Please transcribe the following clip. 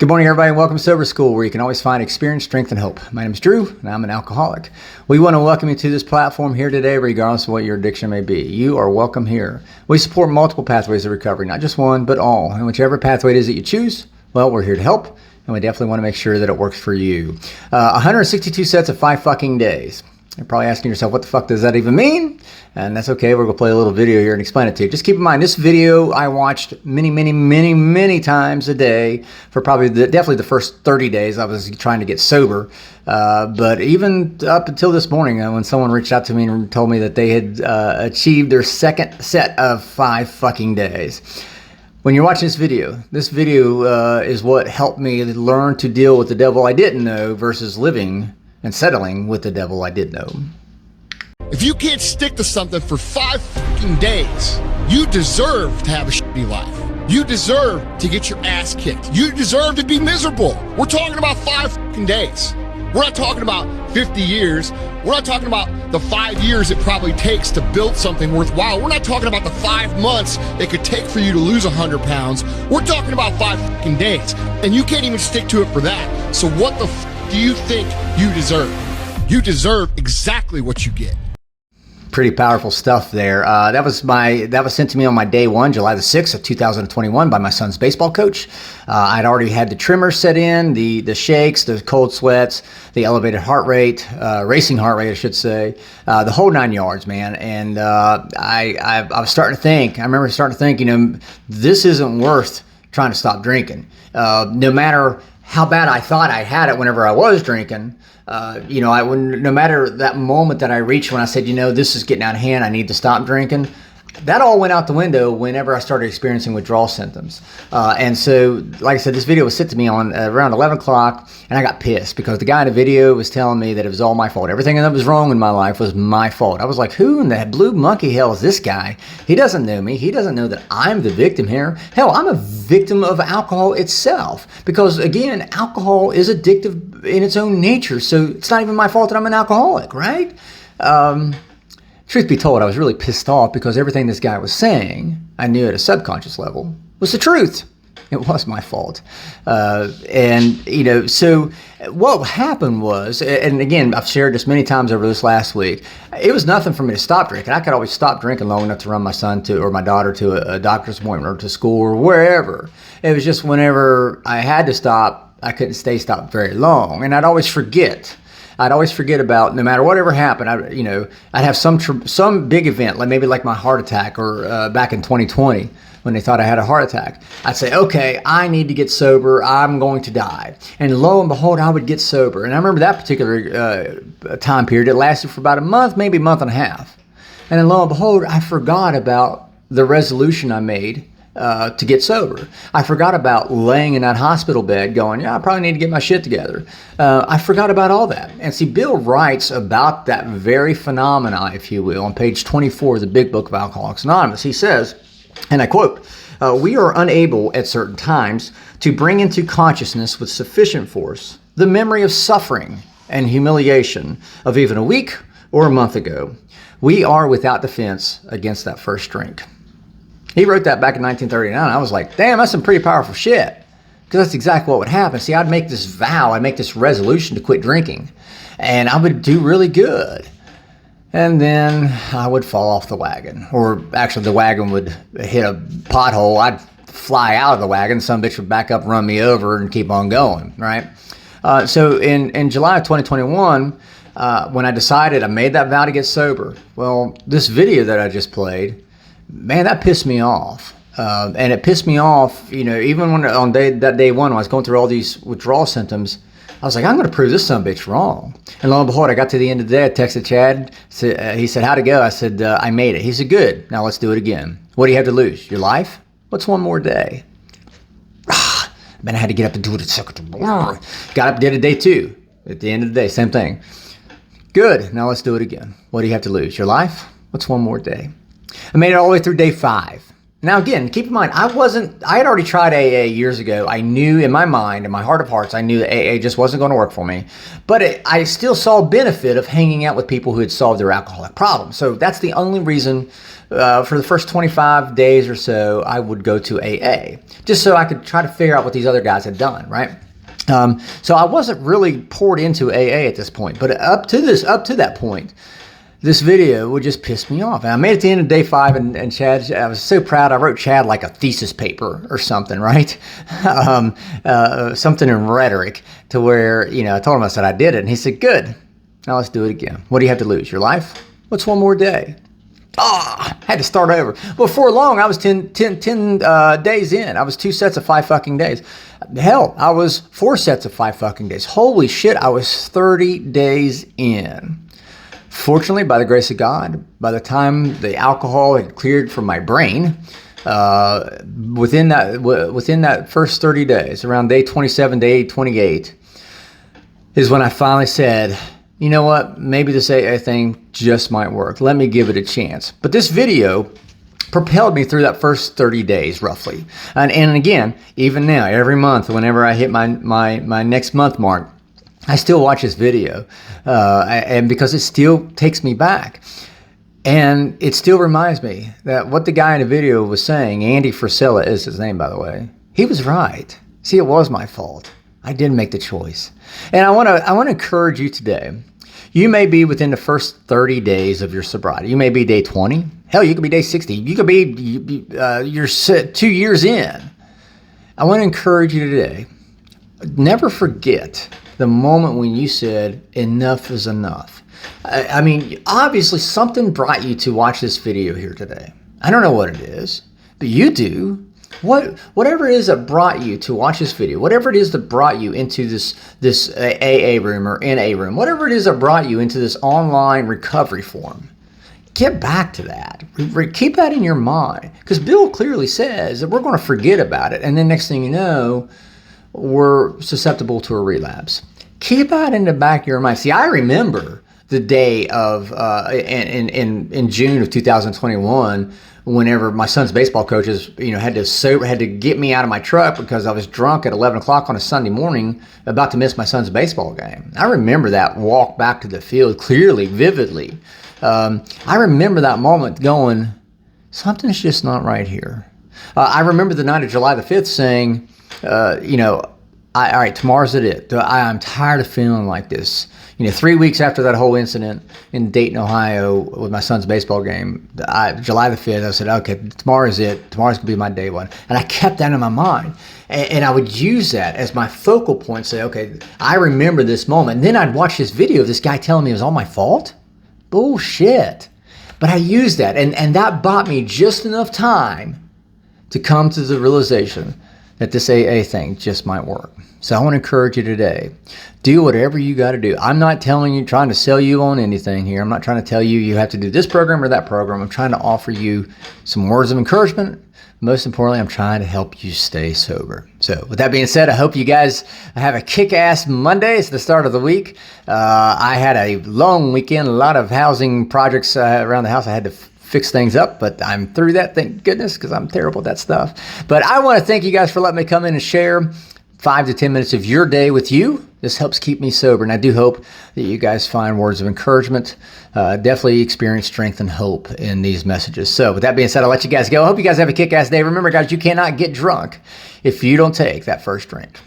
Good morning, everybody, and welcome to Sober School, where you can always find experience, strength, and hope. My name is Drew, and I'm an alcoholic. We want to welcome you to this platform here today, regardless of what your addiction may be. You are welcome here. We support multiple pathways of recovery, not just one, but all. And whichever pathway it is that you choose, well, we're here to help, and we definitely want to make sure that it works for you. 162 sets of 5 fucking days. You're probably asking yourself, what the fuck does that even mean? And that's okay. We're going to play a little video here and explain it to you. Just keep in mind, this video I watched many times a day for probably definitely the first 30 days I was trying to get sober. But even up until this morning, when someone reached out to me and told me that they had achieved their second set of 5 fucking days. When you're watching this video is what helped me learn to deal with the devil I didn't know versus living and settling with the devil I did know. If you can't stick to something for 5 fucking days, you deserve to have a shitty life. You deserve to get your ass kicked. You deserve to be miserable. We're talking about 5 fucking days. We're not talking about 50 years. We're not talking about the 5 years it probably takes to build something worthwhile. We're not talking about the 5 months it could take for you to lose 100 pounds. We're talking about 5 fucking days. And you can't even stick to it for that. So what the do you think you deserve? You deserve exactly what you get. Pretty powerful stuff there. That was sent to me on my day one, July the 6th of 2021 by my son's baseball coach. I'd already had the tremors set in, the shakes, the cold sweats, the elevated heart rate, racing heart rate, I should say, the whole 9 yards, man. And I was starting to think, I remember starting to think, this isn't worth trying to stop drinking. No matter how bad I thought I had it whenever I was drinking, no matter that moment that I reached when I said, this is getting out of hand, I need to stop drinking, that all went out the window whenever I started experiencing withdrawal symptoms. And so, like I said, this video was sent to me on around 11 o'clock, and I got pissed because the guy in the video was telling me that it was all my fault. Everything that was wrong in my life was my fault. I was like, who in the blue monkey hell is this guy? He doesn't know me. He doesn't know that I'm the victim here. Hell, I'm a victim of alcohol itself because, again, alcohol is addictive in its own nature. So it's not even my fault that I'm an alcoholic, right? Truth be told, I was really pissed off because everything this guy was saying, I knew at a subconscious level, was the truth. It was my fault. So what happened was, and again, I've shared this many times over this last week, it was nothing for me to stop drinking. I could always stop drinking long enough to run my son or my daughter to a doctor's appointment or to school or wherever. It was just whenever I had to stop, I couldn't stay stopped very long. And I'd always forget. About, no matter whatever happened, I'd have some big event, like my heart attack or back in 2020 when they thought I had a heart attack. I'd say, okay, I need to get sober. I'm going to die. And lo and behold, I would get sober. And I remember that particular time period. It lasted for about a month, maybe a month and a half. And then lo and behold, I forgot about the resolution I made to get sober. I forgot about laying in that hospital bed going, I probably need to get my shit together. I forgot about all that. And see, Bill writes about that very phenomena, if you will, on page 24 of the Big Book of Alcoholics Anonymous. He says, and I quote, we are unable at certain times to bring into consciousness with sufficient force the memory of suffering and humiliation of even a week or a month ago. We are without defense against that first drink. He wrote that back in 1939. I was like, damn, that's some pretty powerful shit. Because that's exactly what would happen. See, I'd make this vow, I'd make this resolution to quit drinking. And I would do really good. And then I would fall off the wagon. Or actually, the wagon would hit a pothole. I'd fly out of the wagon. Some bitch would back up, run me over, and keep on going, right? So in July of 2021, when I decided I made that vow to get sober, well, this video that I just played, man, that pissed me off. And it pissed me off, even when on that day one, when I was going through all these withdrawal symptoms, I was like, I'm going to prove this son of a bitch wrong. And lo and behold, I got to the end of the day, I texted Chad. He said, how'd it go? I said, I made it. He said, good. Now let's do it again. What do you have to lose? Your life? What's one more day? Man, I had to get up and do it. Got up, did it day 2. At the end of the day, same thing. Good. Now let's do it again. What do you have to lose? Your life? What's one more day? I made it all the way through day 5. Now, again, keep in mind, I had already tried AA years ago. I knew in my mind, in my heart of hearts, I knew that AA just wasn't going to work for me. But I still saw benefit of hanging out with people who had solved their alcoholic problem. So that's the only reason for the first 25 days or so, I would go to AA just so I could try to figure out what these other guys had done, right? So I wasn't really poured into AA at this point, but up to that point, this video would just piss me off. And I made it to the end of day 5, and Chad, I was so proud. I wrote Chad like a thesis paper or something, right? Something in rhetoric to where, I told him, I said, I did it. And he said, good. Now let's do it again. What do you have to lose? Your life? What's one more day? Had to start over. Before long, I was 10 days in. I was 2 sets of 5 fucking days. Hell, I was 4 sets of 5 fucking days. Holy shit, I was 30 days in. Fortunately, by the grace of God, by the time the alcohol had cleared from my brain, within that first 30 days, around day 27, day 28, is when I finally said, you know what, maybe this AA thing just might work. Let me give it a chance. But this video propelled me through that first 30 days, roughly. And again, even now, every month, whenever I hit my next month mark, I still watch this video, and because it still takes me back. And it still reminds me that what the guy in the video was saying, Andy Frisella is his name, by the way, he was right. See, it was my fault. I did make the choice. And I want to encourage you today. You may be within the first 30 days of your sobriety. You may be day 20. Hell, you could be day 60. You could be you're 2 years in. I want to encourage you today. Never forget the moment when you said, enough is enough. I mean, obviously something brought you to watch this video here today. I don't know what it is, but you do. Whatever it is that brought you to watch this video, whatever it is that brought you into this AA room or NA room, whatever it is that brought you into this online recovery forum, get back to that. Keep that in your mind, because Bill clearly says that we're going to forget about it, and then next thing you know, we're susceptible to a relapse. Keep that in the back of your mind. See, I remember the day of in June of 2021, whenever my son's baseball coaches, had to get me out of my truck because I was drunk at 11 o'clock on a Sunday morning, about to miss my son's baseball game. I remember that walk back to the field clearly, vividly. I remember that moment going, something's just not right here. I remember the night of July the 5th saying, all right, tomorrow's it. I'm tired of feeling like this. 3 weeks after that whole incident in Dayton, Ohio, with my son's baseball game, July the 5th, I said, okay, tomorrow's it. Tomorrow's going to be my day one. And I kept that in my mind. And I would use that as my focal point, say, okay, I remember this moment. And then I'd watch this video of this guy telling me it was all my fault. Bullshit. But I used that. And that bought me just enough time to come to the realization that this AA thing just might work. So I want to encourage you today, do whatever you got to do. I'm not trying to sell you on anything here. I'm not trying to tell you you have to do this program or that program. I'm trying to offer you some words of encouragement. Most importantly, I'm trying to help you stay sober. So with that being said, I hope you guys have a kick-ass Monday. It's the start of the week. I had a long weekend, a lot of housing projects around the house. I had to fix things up, but I'm through that, thank goodness, because I'm terrible at that stuff. But I want to thank you guys for letting me come in and share 5 to 10 minutes of your day with you. This helps keep me sober, and I do hope that you guys find words of encouragement, definitely experience strength and hope in these messages. So with that being said, I'll let you guys go. I hope you guys have a kick-ass day. Remember, guys, you cannot get drunk if you don't take that first drink.